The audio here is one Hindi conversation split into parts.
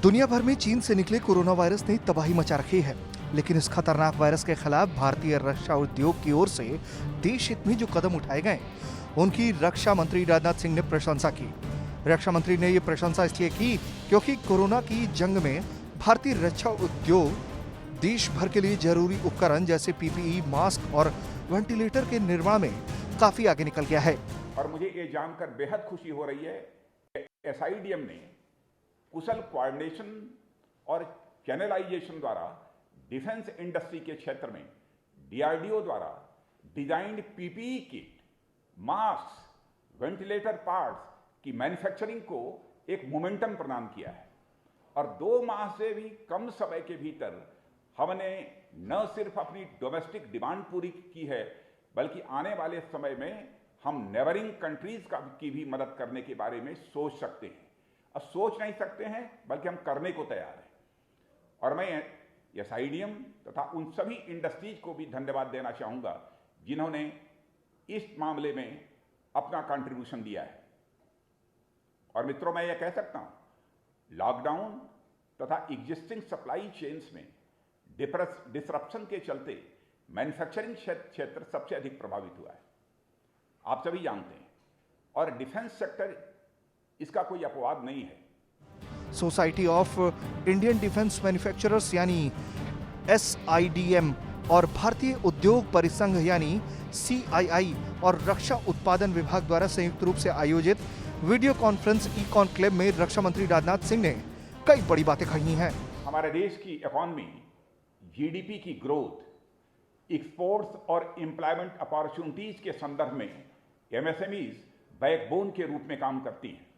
दुनिया भर में चीन से निकले कोरोना वायरस ने तबाही मचा रखी है, लेकिन इस खतरनाक वायरस के खिलाफ भारतीय रक्षा उद्योग की ओर से देश हित में जो कदम उठाए गए, उनकी रक्षा मंत्री राजनाथ सिंह ने प्रशंसा की। रक्षा मंत्री ने ये प्रशंसा इसलिए की क्योंकि कोरोना की जंग में भारतीय रक्षा उद्योग देश भर के लिए जरूरी उपकरण जैसे पीपीई, मास्क और वेंटिलेटर के निर्माण में काफी आगे निकल गया है। और मुझे ये जानकर बेहद खुशी हो रही है कि एसआईडीएम ने कुशल कोऑर्डिनेशन और चैनलाइजेशन द्वारा डिफेंस इंडस्ट्री के क्षेत्र में डीआरडीओ द्वारा designed PPE kit, mask, ventilator parts की मैन्युफैक्चरिंग को एक मोमेंटम प्रदान किया है। और 2 माह से भी कम समय के भीतर हमने न सिर्फ अपनी डोमेस्टिक डिमांड पूरी की है, बल्कि आने वाले समय में हम नेबरिंग कंट्रीज की भी मदद करने के बारे में सोच सकते हैं। अब सोच नहीं सकते हैं, बल्कि हम करने को तैयार हैं। और मैं एसआईडीएम तथा उन सभी इंडस्ट्रीज को भी धन्यवाद देना चाहूँगा जिन्होंने इस मामले में अपना कंट्रीब्यूशन दिया है। और मित्रों, मैं ये कह सकता हूँ, लॉकडाउन तथा एग्जिस्टिंग सप्लाई चेन्स में डिसरप्शन के चलते मैन्युफैक्चरिंग क्षेत्र सबसे अधिक प्रभावित हुआ है, आप सभी जानते हैं। और डिफेंस सेक्टर इसका कोई अपवाद नहीं है। Society of Indian defence manufacturers यानी SIDM और भारतीय उद्योग परिसंघ यानी CII और रक्षा उत्पादन विभाग द्वारा संयुक्त रूप से आयोजित वीडियो कॉन्फ्रेंस ई कॉन्क्लेव में रक्षा मंत्री राजनाथ सिंह ने कई बड़ी बातें कही हैं। हमारे देश की इकोनॉमी, GDP की ग्रोथ, एक्सपोर्ट्स और एम्प्लॉयमेंट अपॉर्चुनिटीज के संदर्भ में MSMEs बैकबोन के रूप में काम करती हैं।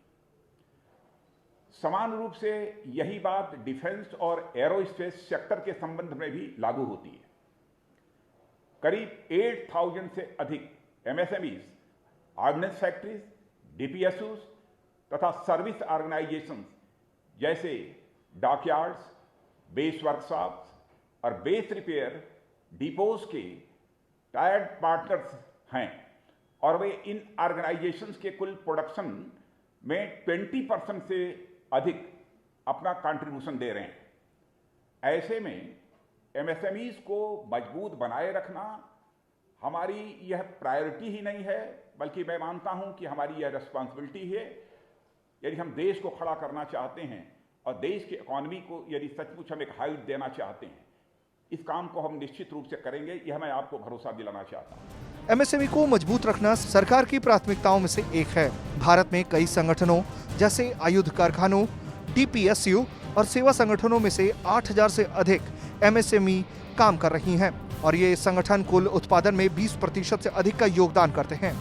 समान रूप से यही बात डिफेंस और एरोस्पेस सेक्टर के संबंध में भी लागू होती है। करीब 8,000 से अधिक MSMEs, ऑर्डिनेंस फैक्ट्रीज, DPSUs तथा सर्विस ऑर्गेनाइजेशंस जैसे डॉकयार्ड्स, बेस वर्कशॉप्स और बेस रिपेयर डिपोज के टायर्ड पार्टनर्स हैं। और वे इन ऑर्गेनाइजेशंस के कुल प्रोडक्शन में 20% से अधिक अपना कंट्रीब्यूशन दे रहे हैं। ऐसे में MSMEs को मजबूत बनाए रखना हमारी यह प्रायोरिटी ही नहीं है, बल्कि मैं मानता हूं कि हमारी यह रिस्पॉन्सिबिलिटी है। यदि हम देश को खड़ा करना चाहते हैं और देश की इकोनॉमी को यदि सचमुच हम एक हाइट देना चाहते हैं, इस काम को हम निश्चित रूप से करेंगे, यह मैं आपको भरोसा दिलाना चाहता हूं। MSME को मजबूत रखना सरकार की प्राथमिकताओं में से एक है। भारत में कई संगठनों जैसे आयुध कारखानों, DPSU और सेवा संगठनों में से 8,000 से अधिक MSME काम कर रही हैं और ये संगठन कुल उत्पादन में 20% से अधिक का योगदान करते हैं।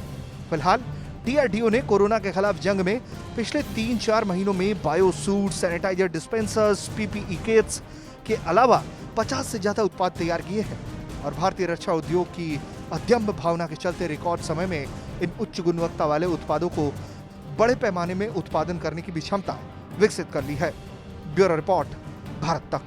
फिलहाल DRDO ने कोरोना के खिलाफ जंग में पिछले 3-4 महीनों में bio suit, sanitizer dispensers, PPE kits के अलावा 50 से ज्यादा उत्पाद तैयार किए हैं और भारतीय रक्षा उद्योग की अद्यम्य भावना के चलते रिकॉर्ड समय में इन उच्च गुणवत्ता वाले उत्पादों को बड़े पैमाने में उत्पादन करने की भी क्षमता विकसित कर ली है। ब्यूरो रिपोर्ट, भारत तक।